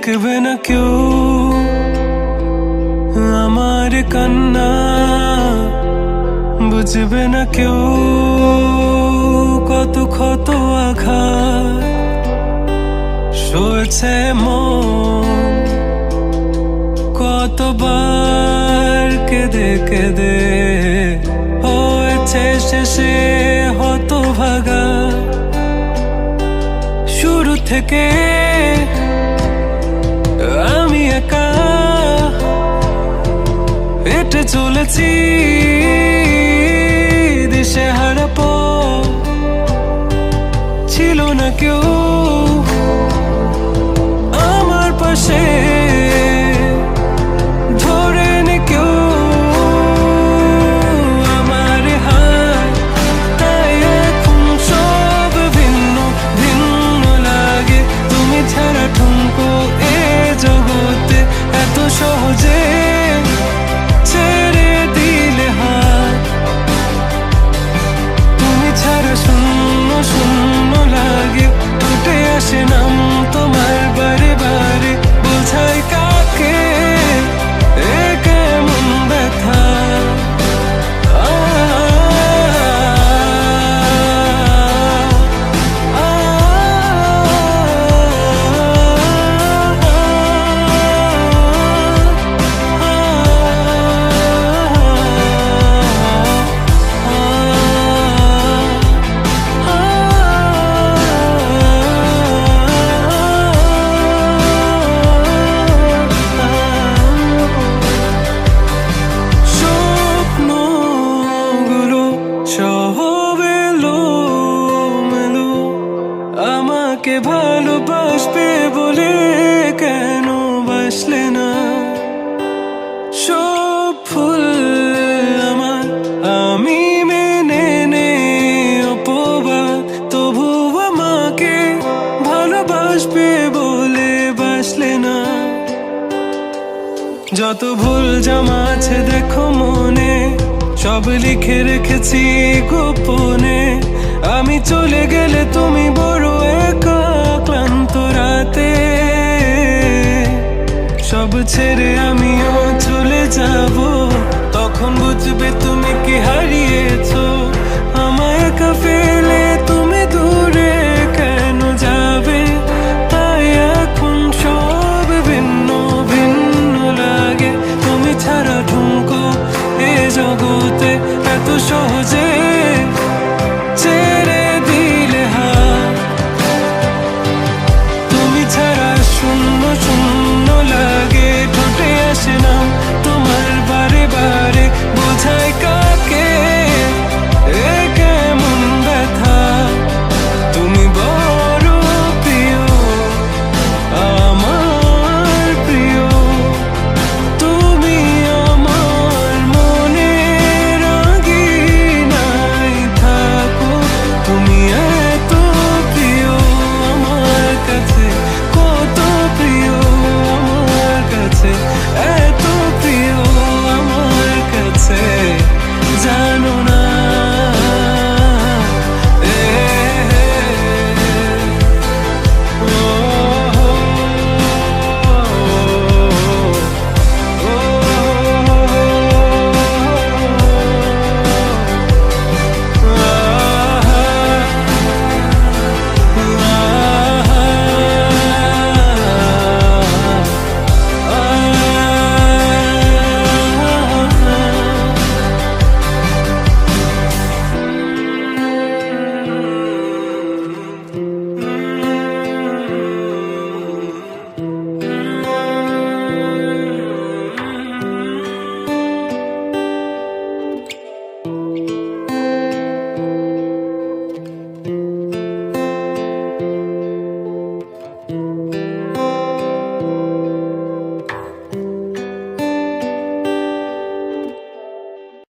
দেখবে না কেউ আমার কান্না, বুঝবে না কেউ কত ক্ষত আঘাত সয়েছে মন, কতবার কেঁদে কেঁদে হয়েছে শেষে হতভাগা। শুরু থেকে আমি একা হেঁটে চলেছি দিশেহারা পথ, ছিল না কেউ আমার পাশে ধরে নে কেউ আমার হাত, তাই এখন সব ভিন্ন ভিন্ন লাগে। তুমি ছাড়া ঠুনকো এ জগতে এত সহজে ছেড়ে দিলে হাত, তুমি ছাড়া শূন্য শূন্য লাগে। উঠে আসে নাম তোমার বারে বারে, বোঝাই কাকে এ কেমন ব্যথা। আমাকে ভালোবাসবে বলে কেন বাসলে না? সব ফুল আমার আমি মেনে নে অপবাদ, তবু আমাকে ভালোবাসবে বলে বাসলে না। যত ভুল জামা আছে দেখো মনে, সব লিখে রেখেছি গোপনে। আমি চলে গেলে তুমি বড় একা ক্লান্ত রাতে, সব ছেড়ে আমিও চলে যাব। তখন বুঝবে তুমি কি হারিয়েছো, আমায় একা